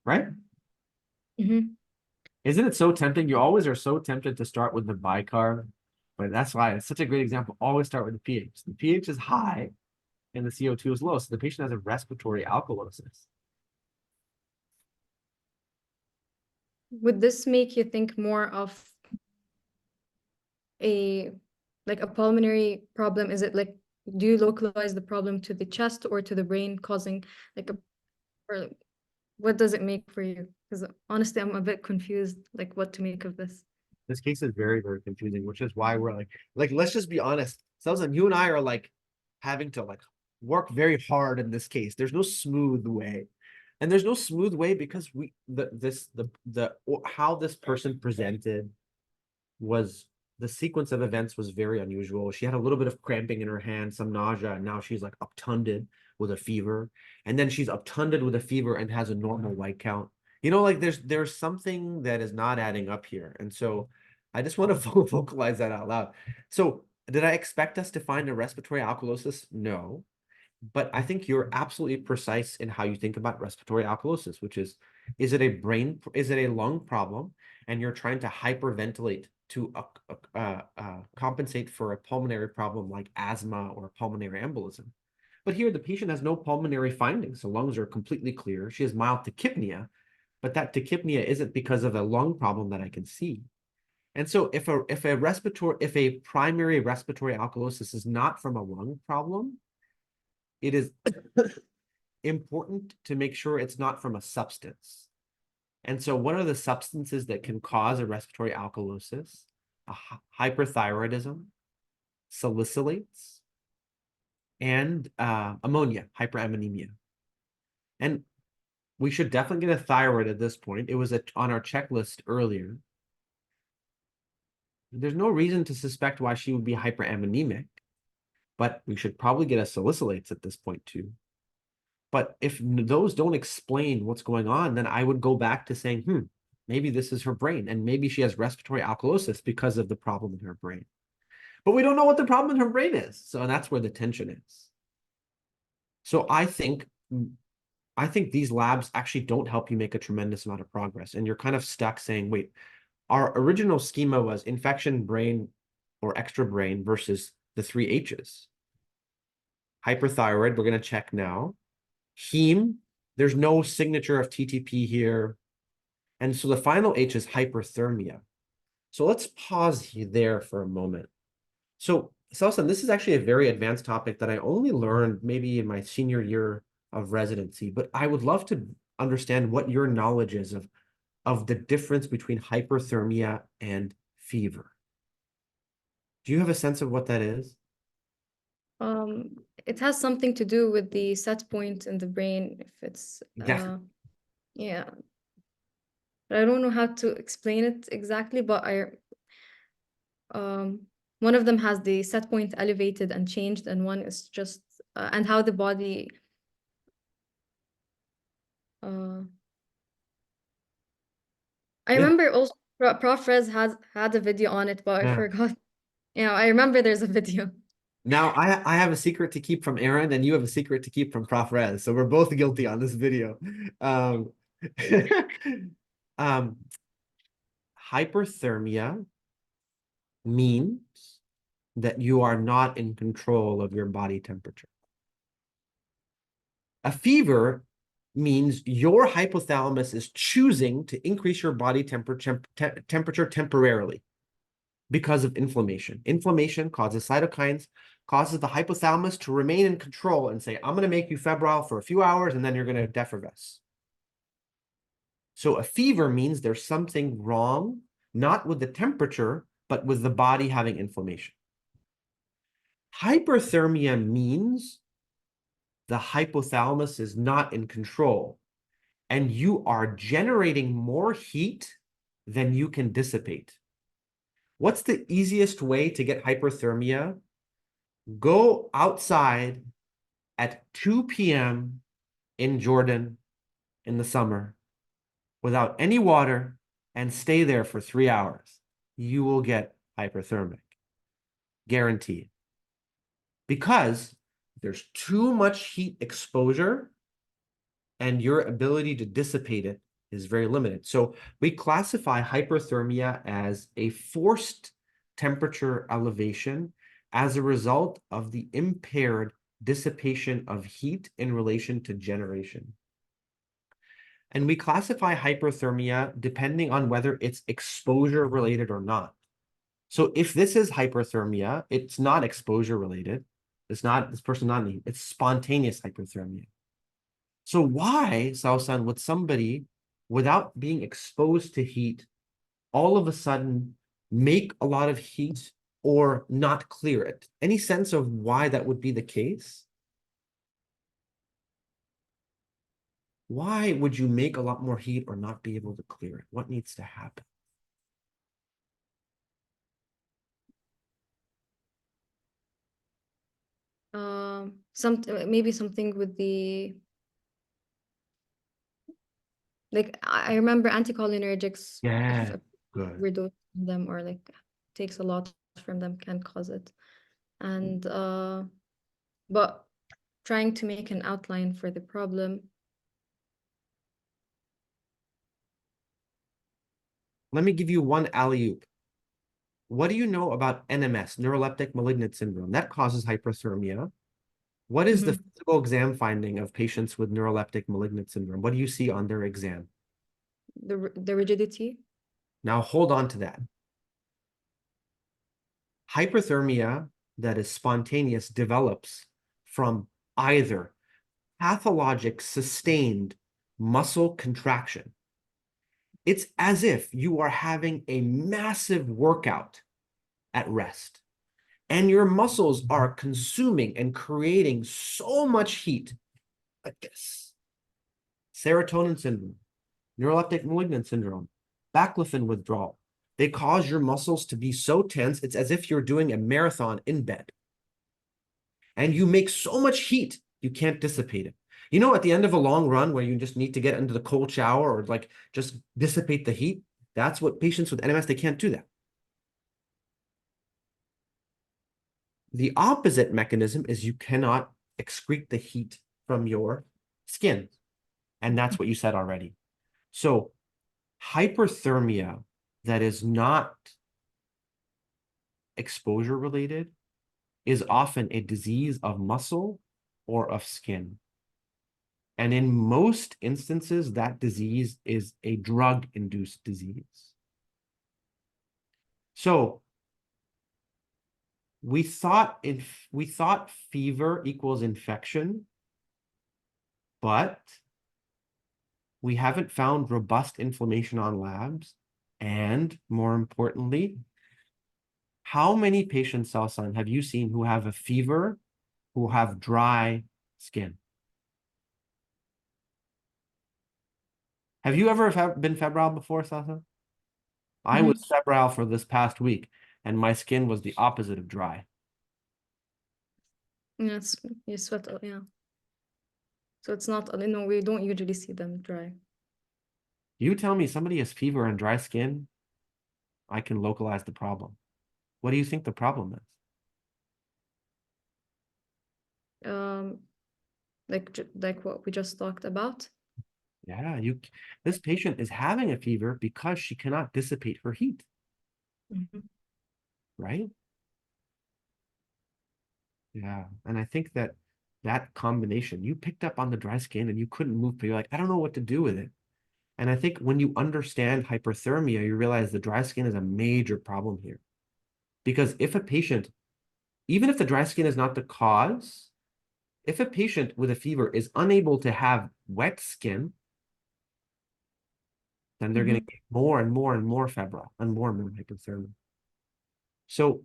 Right? Mhm. Isn't it so tempting? You always are so tempted to start with the bicarb, but that's why it's such a great example. Always start with the pH. The pH is high and the CO2 is low. So the patient has a respiratory alkalosis. Would this make you think more of a pulmonary problem? Is it like, do you localize the problem to the chest or to the brain, causing like or what does it make for you? Because honestly, I'm a bit confused, like what to make of this. This case is very, very confusing, which is why we're let's just be honest. Sawsan, you and I are having to work very hard in this case. There's no smooth way. And there's no smooth way because how this person presented was the sequence of events was very unusual. She had a little bit of cramping in her hand, some nausea, and now she's obtunded with a fever. And then she's obtunded with a fever and has a normal white count. There's something that is not adding up here. And so I just want to vocalize that out loud. So did I expect us to find a respiratory alkalosis? No. But I think you're absolutely precise in how you think about respiratory alkalosis, which is it a lung problem? And you're trying to hyperventilate to compensate for a pulmonary problem like asthma or pulmonary embolism. But here the patient has no pulmonary findings. The lungs are completely clear. She has mild tachypnea, but that tachypnea isn't because of a lung problem that I can see. And so if a primary respiratory alkalosis is not from a lung problem, it is important to make sure it's not from a substance. And so what are the substances that can cause a respiratory alkalosis? Hyperthyroidism, salicylates, and ammonia, hyperammonemia. And we should definitely get a thyroid at this point. It was on our checklist earlier. There's no reason to suspect why she would be hyperammonemic, but we should probably get a salicylates at this point too. But if those don't explain what's going on, then I would go back to saying, maybe this is her brain, and maybe she has respiratory alkalosis because of the problem in her brain. But we don't know what the problem in her brain is. So that's where the tension is. So I think these labs actually don't help you make a tremendous amount of progress. And you're kind of stuck saying, wait, our original schema was infection, brain, or extra brain versus the 3 H's. Hyperthyroid, we're going to check now. Heme, there's no signature of TTP here. And so the final H is hyperthermia. So let's pause there for a moment. So Sawsan, this is actually a very advanced topic that I only learned maybe in my senior year of residency, but I would love to understand what your knowledge is of the difference between hyperthermia and fever. Do you have a sense of what that is? It has something to do with the set point in the brain, if it's Exactly. yeah. But I don't know how to explain it exactly, but one of them has the set point elevated and changed, and one is just and how the body I Yeah. remember also Prof. Rez has had a video on it, but I Yeah. forgot. Yeah, I remember there's a video. Now I have a secret to keep from Aaron, and you have a secret to keep from Prof. Rez. So we're both guilty on this video. Um, hyperthermia means that you are not in control of your body temperature. A fever means your hypothalamus is choosing to increase your body temperature temporarily because of inflammation. Inflammation causes cytokines, causes the hypothalamus to remain in control and say, I'm going to make you febrile for a few hours, and then you're going to defervesce. So a fever means there's something wrong, not with the temperature, but with the body having inflammation. Hyperthermia means the hypothalamus is not in control, and you are generating more heat than you can dissipate. What's the easiest way to get hyperthermia? Go outside at 2 p.m. in Jordan in the summer without any water and stay there for 3 hours. You will get hyperthermic. Guaranteed. Because there's too much heat exposure and your ability to dissipate it is very limited. So we classify hyperthermia as a forced temperature elevation as a result of the impaired dissipation of heat in relation to generation. And we classify hyperthermia depending on whether it's exposure related or not. So if this is hyperthermia, it's not exposure related. It's not, this person not need, it's spontaneous hyperthermia. So why, Sawsan, would somebody, without being exposed to heat, all of a sudden make a lot of heat or not clear it? Any sense of why that would be the case? Why would you make a lot more heat or not be able to clear it? What needs to happen? Maybe something with the like I remember anticholinergics Yeah, if good. overdose on them or like takes a lot from them can cause it. And but trying to make an outline for the problem. Let me give you one alley-oop. What do you know about NMS, neuroleptic malignant syndrome? That causes hyperthermia. What is the physical exam finding of patients with neuroleptic malignant syndrome? What do you see on their exam? The rigidity. Now hold on to that. Hyperthermia that is spontaneous develops from either pathologic sustained muscle contraction. It's as if you are having a massive workout at rest, and your muscles are consuming and creating so much heat like this. Serotonin syndrome, neuroleptic malignant syndrome, baclofen withdrawal. They cause your muscles to be so tense, it's as if you're doing a marathon in bed. And you make so much heat, you can't dissipate it. You know, at the end of a long run where you just need to get into the cold shower or like just dissipate the heat, that's what patients with NMS, they can't do that. The opposite mechanism is you cannot excrete the heat from your skin. And that's what you said already. So hyperthermia that is not exposure related is often a disease of muscle or of skin. And in most instances, that disease is a drug-induced disease. So we thought fever equals infection, but we haven't found robust inflammation on labs. And more importantly, How many patients, Sawsan, have you seen who have a fever, who have dry skin? Have you ever been febrile before, Sawsan? I was febrile for this past week, and my skin was the opposite of dry. Yes, you sweat, yeah. So it's not, no, we don't usually see them dry. You tell me somebody has fever and dry skin, I can localize the problem. What do you think the problem is? Like what we just talked about. Yeah, this patient is having a fever because she cannot dissipate her heat, right? Yeah, and I think that combination, you picked up on the dry skin and you couldn't move, but you're like, I don't know what to do with it. And I think when you understand hyperthermia, you realize the dry skin is a major problem here. Because if a patient, even if the dry skin is not the cause, if a patient with a fever is unable to have wet skin, then they're going to get more and more and more febrile and more hypothermia. So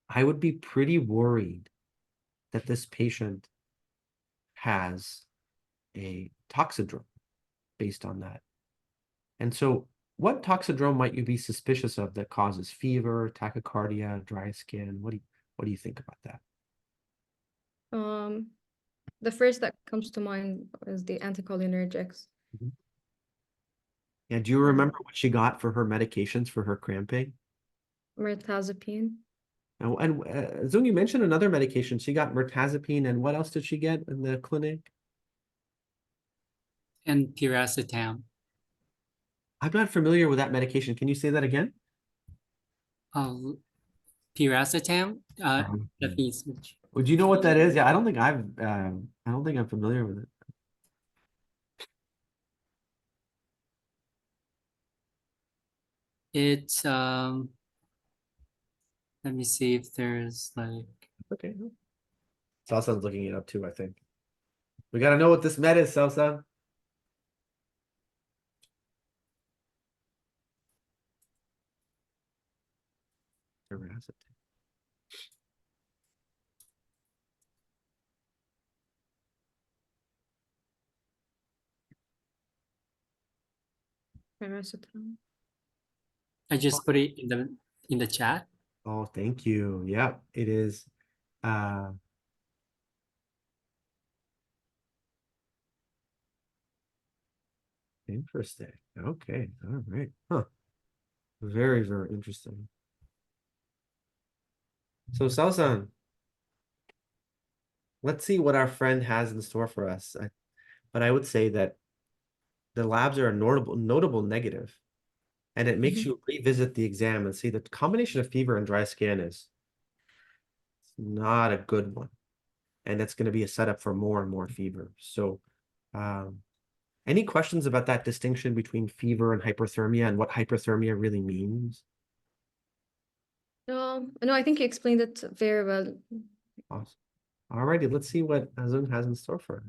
I would be pretty worried that this patient has a toxidrome based on that. And so what toxidrome might you be suspicious of that causes fever, tachycardia, dry skin? What do you think about that? The first that comes to mind is the anticholinergics. Yeah, do you remember what she got for her medications for her cramping? Mirtazapine. And Zung, you mentioned another medication. She got mirtazapine, and what else did she get in the clinic? And piracetam. I'm not familiar with that medication. Can you say that again? Piracetam. That means. Would you know what that is? Yeah, I don't think I'm familiar with it. It's let me see if there's like. Okay. Salsan's looking it up too, I think. We gotta know what this med is, Salsan. Paracetamol. I just put it in the chat. Oh, thank you. Yep, it is. Interesting. Okay. All right. Huh. Very, very interesting. So, Salsan, let's see what our friend has in store for us. But I would say that the labs are a notable negative, and it makes you revisit the exam and see the combination of fever and dry skin is not a good one, and it's going to be a setup for more and more fever. So, any questions about that distinction between fever and hyperthermia and what hyperthermia really means? No, I think you explained it very well. Awesome. All righty, let's see what Azun has in store for us.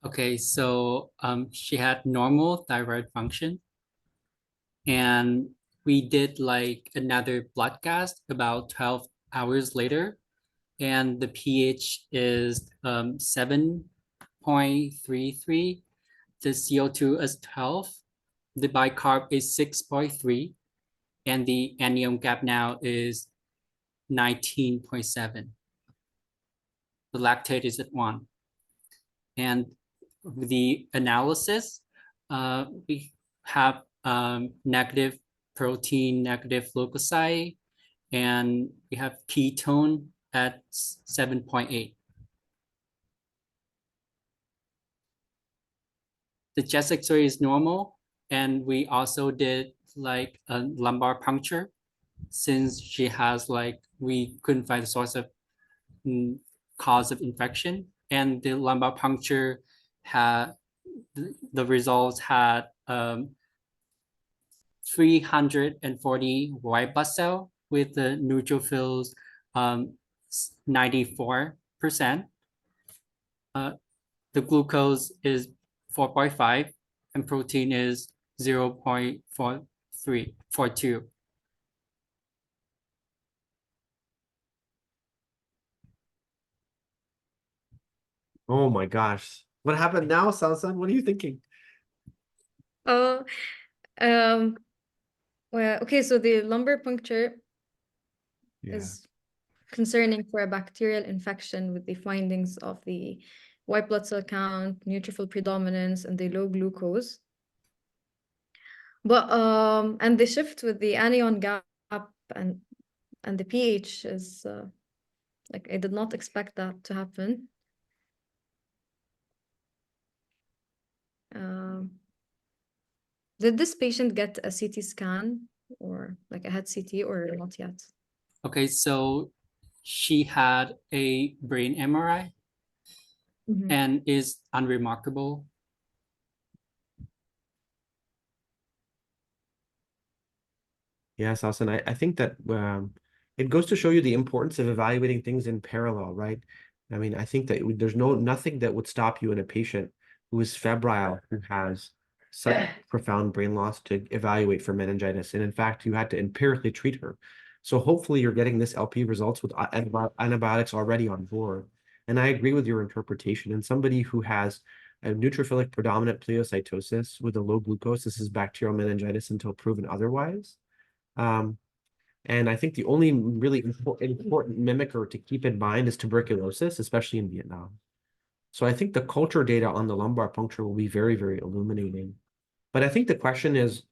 Okay, so she had normal thyroid function, and we did like another blood cast about 12 hours later, and the pH is 7.33, the CO2 is 12, the bicarb is 6.3, and the anion gap now is 19.7. The lactate is at 1. And the analysis, we have negative protein, negative leukocyte, and we have ketone at 7.8. The chest X-ray is normal, and we also did like a lumbar puncture since she has like, we couldn't find the source of cause of infection, and the lumbar puncture had, the results had 340 white blood cell with the neutrophils 94%. The glucose is 4.5 and protein is 0.42. Oh my gosh. What happened now, Sawsan? What are you thinking? Uh, um, well, okay, so the lumbar puncture Yeah. is concerning for a bacterial infection with the findings of the white blood cell count, neutrophil predominance, and the low glucose. But and the shift with the anion gap and the pH is like I did not expect that to happen. Did this patient get a CT scan or like a head CT or not yet? Okay, so she had a brain MRI Mhm. and is unremarkable. Yes, Sawsan, I think that it goes to show you the importance of evaluating things in parallel, right? I mean, I think that there's nothing that would stop you in a patient who is febrile, who has such profound brain loss to evaluate for meningitis. And in fact, you had to empirically treat her. So hopefully you're getting this LP results with antibiotics already on board. And I agree with your interpretation. And somebody who has a neutrophilic predominant pleocytosis with a low glucose, this is bacterial meningitis until proven otherwise. And I think the only really important mimicker to keep in mind is tuberculosis, especially in Vietnam. So I think the culture data on the lumbar puncture will be very, very illuminating. But I think the question is,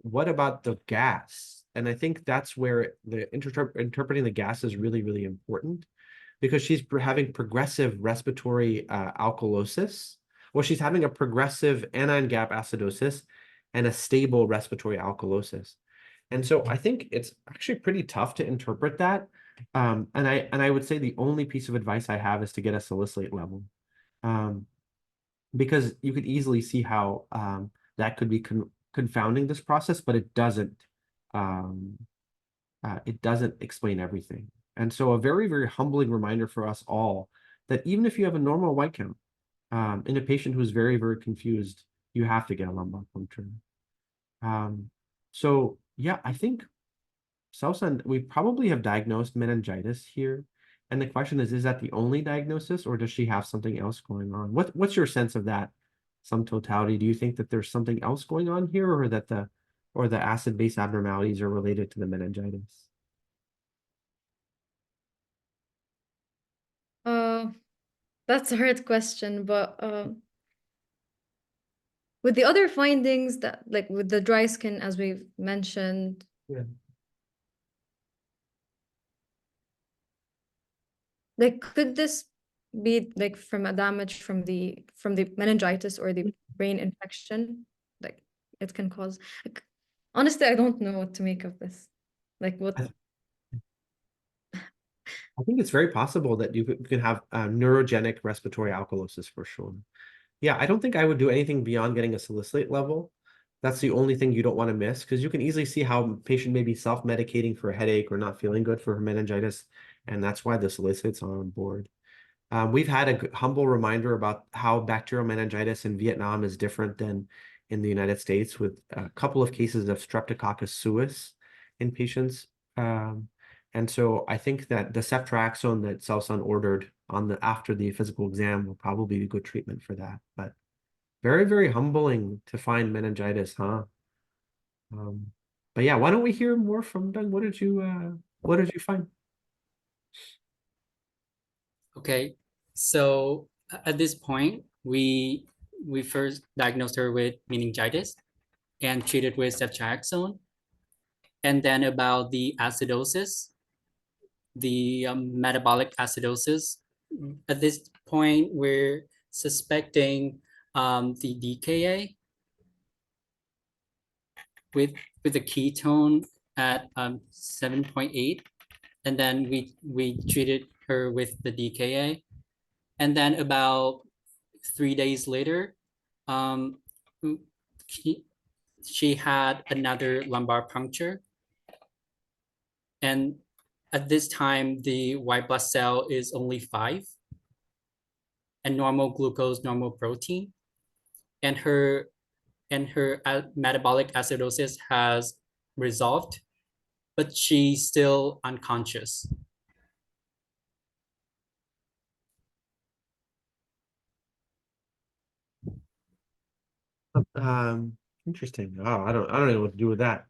what about the gas? And I think that's where the interpreting the gas is really, really important, because she's having progressive respiratory alkalosis. Well, she's having a progressive anion gap acidosis and a stable respiratory alkalosis. And so I think it's actually pretty tough to interpret that. And I would say the only piece of advice I have is to get a salicylate level. Because you could easily see how that could be confounding this process, but it doesn't explain everything. And so a very, very humbling reminder for us all that even if you have a normal white count in a patient who's very, very confused, you have to get a lumbar puncture. So yeah, I think Sawsan, we probably have diagnosed meningitis here. And the question is that the only diagnosis, or does she have something else going on? What's your sense of that, some totality? Do you think that there's something else going on here, or that the acid-base abnormalities are related to the meningitis? That's a hard question, but with the other findings that like with the dry skin, as we've mentioned, Yeah. like could this be like from a damage from the meningitis or the brain infection? Like it can cause like, honestly, I don't know what to make of this. Like what I think it's very possible that you could have neurogenic respiratory alkalosis for sure. Yeah, I don't think I would do anything beyond getting a salicylate level. That's the only thing you don't want to miss, because you can easily see how a patient may be self-medicating for a headache or not feeling good for her meningitis, and that's why the salicylates are on board. We've had a humble reminder about how bacterial meningitis in Vietnam is different than in the United States, with a couple of cases of Streptococcus suis in patients. And so I think that the ceftriaxone that Sawsan ordered after the physical exam will probably be a good treatment for that. But very, very humbling to find meningitis, huh? But yeah, why don't we hear more from Doug? What did you find? Okay, so at this point, we first diagnosed her with meningitis and treated with ceftriaxone. And then about the acidosis, the metabolic acidosis. At this point, we're suspecting the DKA with a ketone at 7.8, and then we treated her with the DKA, and then about 3 days later, she had another lumbar puncture, and at this time the white blood cell is only 5, and normal glucose, normal protein, and her metabolic acidosis has resolved, but she's still unconscious. Interesting. Oh, I don't know what to do with that.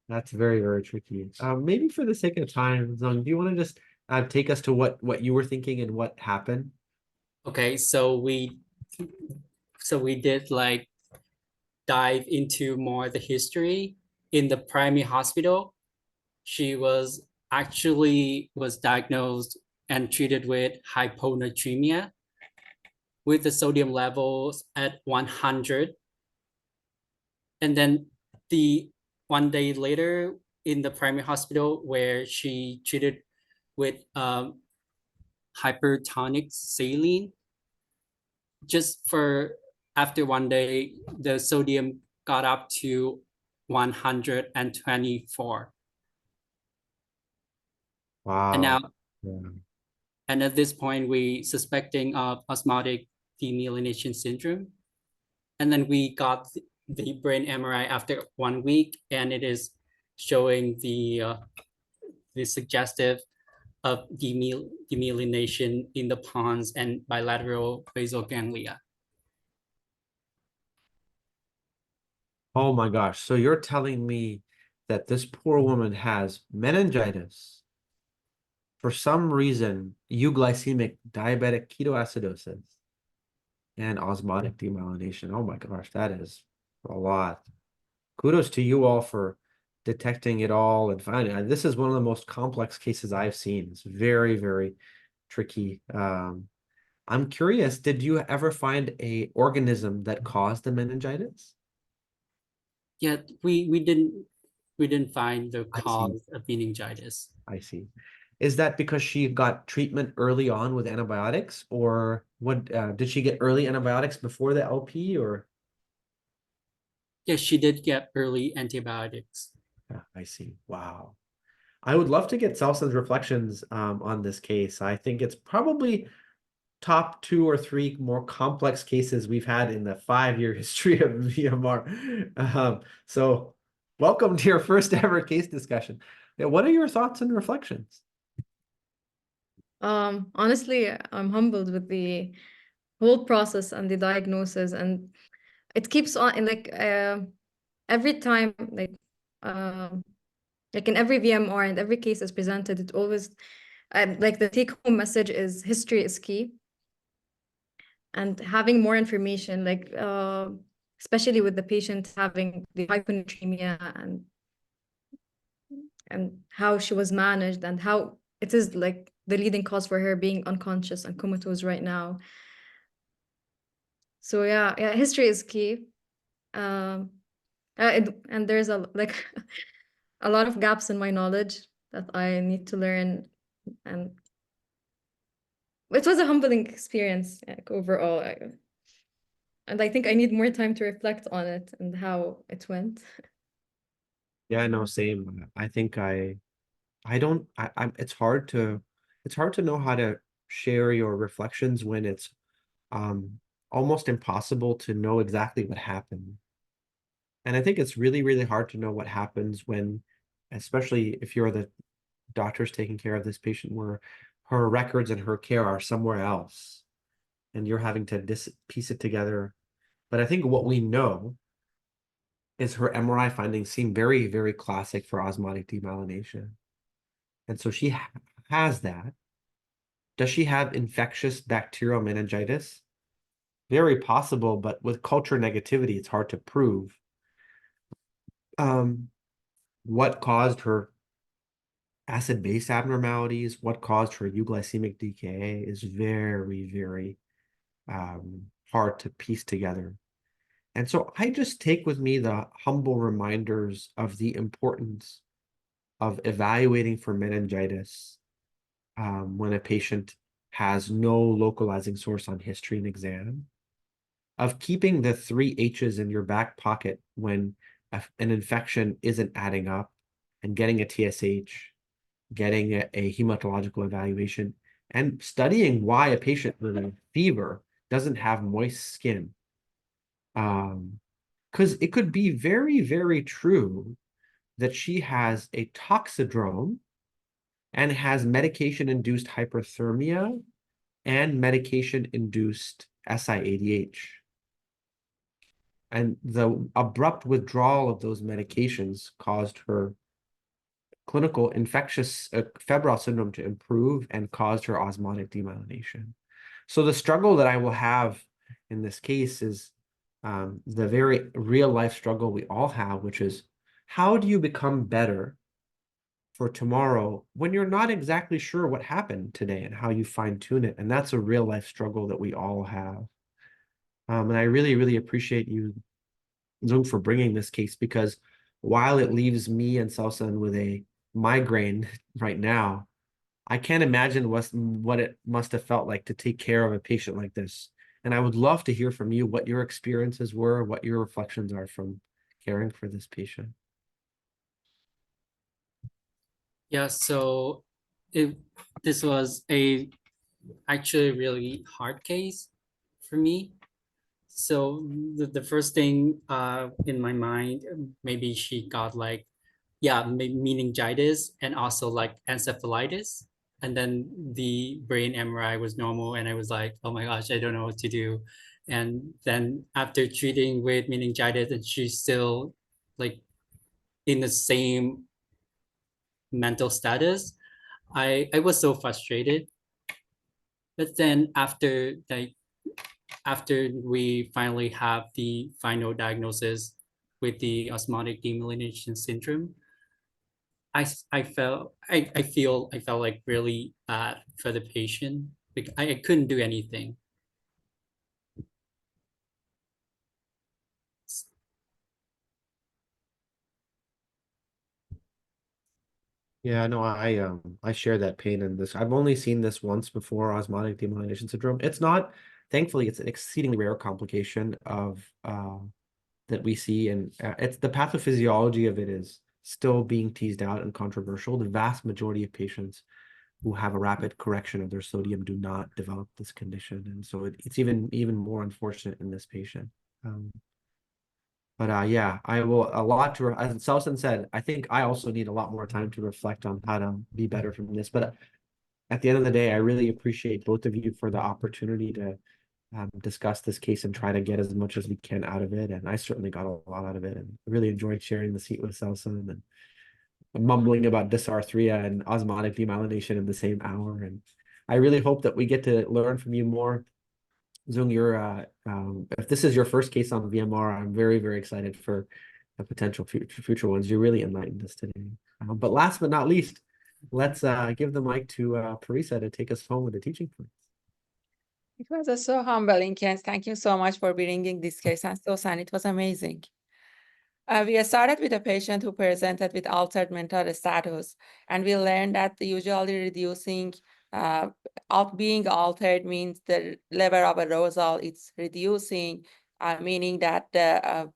That's very, very tricky. Maybe for the sake of time, Zung, do you want to just take us to what you were thinking and what happened? Okay, so we did like dive into more the history in the primary hospital. She was diagnosed and treated with hyponatremia with the sodium levels at 100. And then the 1 day later in the primary hospital where she treated with hypertonic saline, just for after 1 day, the sodium got up to 124. And Wow. now, Yeah. and at this point, we suspecting of osmotic demyelination syndrome. And then we got the brain MRI after 1 week, and it is showing the suggestive of demyelination in the pons and bilateral basal ganglia. Oh my gosh. So you're telling me that this poor woman has meningitis, for some reason, euglycemic diabetic ketoacidosis, and osmotic demyelination. Oh my gosh, that is a lot. Kudos to you all for detecting it all and finding it. This is one of the most complex cases I've seen. It's very, very tricky. I'm curious, did you ever find a organism that caused the meningitis? Yeah, we didn't find the I see. cause of meningitis. I see. Is that because she got treatment early on with antibiotics, or what? Did she get early antibiotics before the LP, or? Yes, she did get early antibiotics. Yeah, I see. Wow. I would love to get Salsa's reflections on this case. I think it's probably top 2 or 3 more complex cases we've had in the 5-year history of VMR. So welcome to your first ever case discussion. Yeah, what are your thoughts and reflections? Honestly, I'm humbled with the whole process and the diagnosis, and it keeps on, and every time, like in every VMR and every case is presented, it always like the take-home message is history is key, and having more information, especially with the patient having the hyponatremia and how she was managed and how it is like the leading cause for her being unconscious and comatose right now. So yeah, history is key. And there's a a lot of gaps in my knowledge that I need to learn, and it was a humbling experience, like, overall. And I think I need more time to reflect on it and how it went. Yeah, no, same. I think I'm it's hard to know how to share your reflections when it's almost impossible to know exactly what happened. And I think it's really, really hard to know what happens when, especially if you're the doctors taking care of this patient, where her records and her care are somewhere else, and you're having to piece it together. But I think what we know is her MRI findings seem very, very classic for osmotic demyelination. And so she has that. Does she have infectious bacterial meningitis? Very possible, but with culture negativity, it's hard to prove. What caused her acid-base abnormalities, what caused her euglycemic decay is very, very hard to piece together. And so I just take with me the humble reminders of the importance of evaluating for meningitis when a patient has no localizing source on history and exam, of keeping the 3 H's in your back pocket when an infection isn't adding up, and getting a TSH, getting a hematological evaluation, and studying why a patient with a fever doesn't have moist skin. Because it could be very, very true that she has a toxidrome and has medication-induced hyperthermia and medication-induced SIADH. And the abrupt withdrawal of those medications caused her clinical infectious febrile syndrome to improve and caused her osmotic demyelination. So the struggle that I will have in this case is the very real life struggle we all have, which is how do you become better for tomorrow when you're not exactly sure what happened today and how you fine tune it? And that's a real life struggle that we all have. And I really, really appreciate you, Zoom, for bringing this case, because while it leaves me and Sawsan with a migraine right now, I can't imagine what it must have felt like to take care of a patient like this. And I would love to hear from you what your experiences were, what your reflections are from caring for this patient. Yeah, so this was actually a really hard case for me. So the first thing in my mind, maybe she got like, yeah, meningitis and also like encephalitis. And then the brain MRI was normal, and I was like, oh my gosh, I don't know what to do. And then after treating with meningitis, and she's still like in the same mental status, I was so frustrated. But then after we finally have the final diagnosis with the osmotic demyelination syndrome, I felt like really bad for the patient. Like I couldn't do anything. Yeah, no, I share that pain in this. I've only seen this once before, osmotic demyelination syndrome. It's not, thankfully, it's an exceedingly rare complication of that we see, and it's the pathophysiology of it is still being teased out and controversial. The vast majority of patients who have a rapid correction of their sodium do not develop this condition, and so it's even more unfortunate in this patient. But yeah, I will a lot to, as Sawsan said, I think I also need a lot more time to reflect on how to be better from this. But at the end of the day, I really appreciate both of you for the opportunity to discuss this case and try to get as much as we can out of it. And I certainly got a lot out of it, and really enjoyed sharing the seat with Sawsan and mumbling about dysarthria and osmotic demyelination in the same hour. And I really hope that we get to learn from you more. Zung, if this is your first case on VMR, I'm very, very excited for the potential future ones. You really enlightened us today. But last but not least, let's give the mic to Parisa to take us home with the teaching points. It was so humbling, Ken. Thank you so much for bringing this case, and Sawsan, it was amazing. We started with a patient who presented with altered mental status, and we learned that usually reducing, being altered means the level of arousal is reducing, meaning that there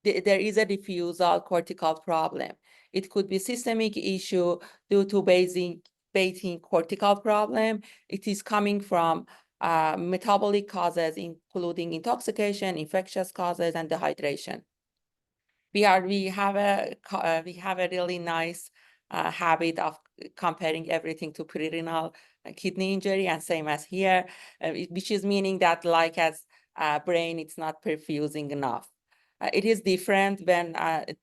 is a diffusal cortical problem. It could be systemic issue due to Bating cortical problem. It is coming from metabolic causes, including intoxication, infectious causes, and dehydration. We have a really nice habit of comparing everything to prerenal kidney injury, and same as here, which is meaning that like as brain, it's not perfusing enough. It is different when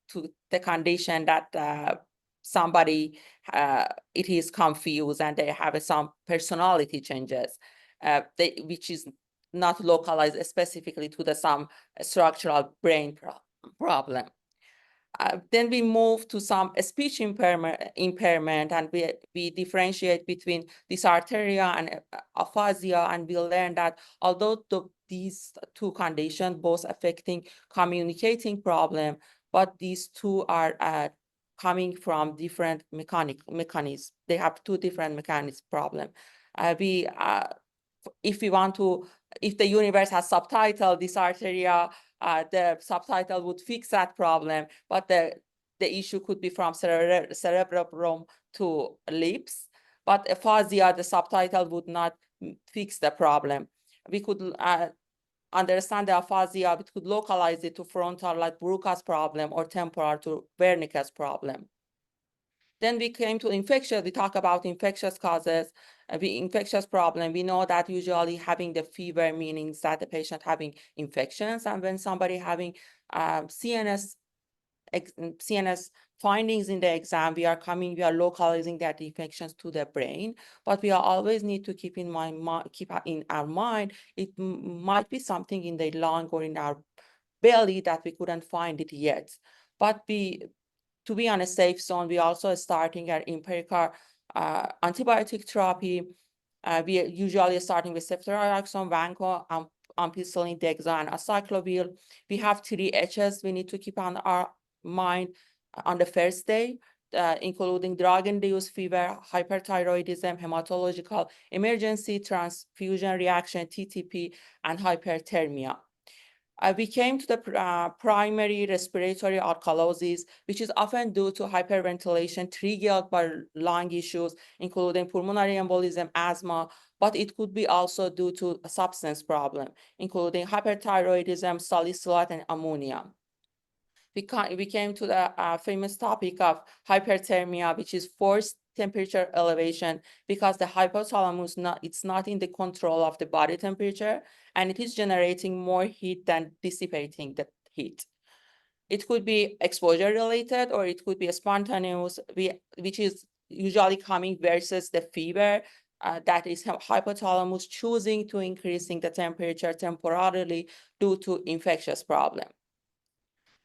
to the condition that somebody it is confused and they have some personality changes, which is not localized specifically to some structural brain problem. Then we move to some speech impairment, and we differentiate between dysarthria and aphasia, and we learn that although these two conditions both affecting communicating problem, but these two are coming from different mechanisms. They have two different mechanism problem. If the universe has subtitle dysarthria, the subtitle would fix that problem, but the issue could be from cerebrum to lips. But aphasia, the subtitle would not fix the problem. We could understand the aphasia, we could localize it to frontal like Broca's problem or temporal to Wernicke's problem. Then we came to infectious. We talk about infectious causes, infectious problem. We know that usually having the fever means that the patient having infections, and when somebody having CNS findings in the exam, we are localizing that infections to the brain, but we always need to keep in our mind, it might be something in the lung or in our belly that we couldn't find it yet. But to be on a safe zone, we also starting our empirical antibiotic therapy. We are usually starting with ceftriaxone, vanco, ampicillin, dexa, and acyclovir. We have 3 H's we need to keep on our mind on the first day, including drug-induced fever, hyperthyroidism, hematological emergency, transfusion reaction, TTP, and hyperthermia. We came to the primary respiratory alkalosis, which is often due to hyperventilation triggered by lung issues, including pulmonary embolism, asthma, but it could be also due to a substance problem, including hyperthyroidism, salicylate, and ammonia. We came to the famous topic of hyperthermia, which is forced temperature elevation, because the hypothalamus it's not in the control of the body temperature, and it is generating more heat than dissipating the heat. It could be exposure related, or it could be a spontaneous, which is usually coming versus the fever. That is hypothalamus choosing to increasing the temperature temporarily due to infectious problem.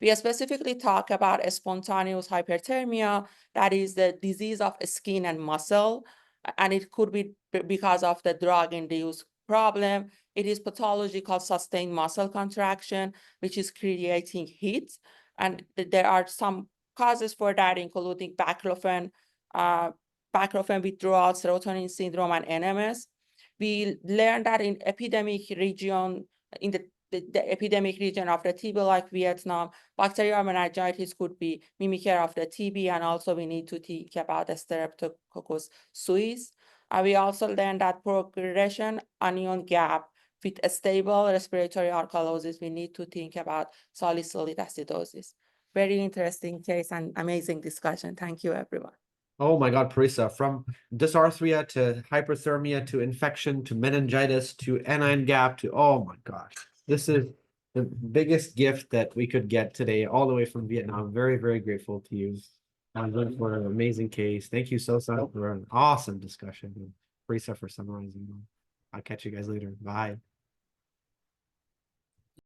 We specifically talk about a spontaneous hyperthermia, that is the disease of skin and muscle, and it could be because of the drug-induced problem. It is pathological sustained muscle contraction, which is creating heat, and there are some causes for that, including baclofen withdrawal, serotonin syndrome, and AMS. We learned that in epidemic region, in the epidemic region of the TB, like Vietnam, bacterial meningitis could be mimicker of the TB, and also we need to think about the Streptococcus suis. We also learned that progression anion gap with a stable respiratory alkalosis, we need to think about salicylic acidosis. Very interesting case and amazing discussion. Thank you, everyone. Oh my God, Parisa, from dysarthria to hyperthermia to infection to meningitis to anion gap to, oh my gosh. This is the biggest gift that we could get today, all the way from Vietnam. Very, very grateful to you. For an amazing case. Thank you, Sawsan, for an awesome discussion. And Parisa for summarizing. I'll catch you guys later. Bye.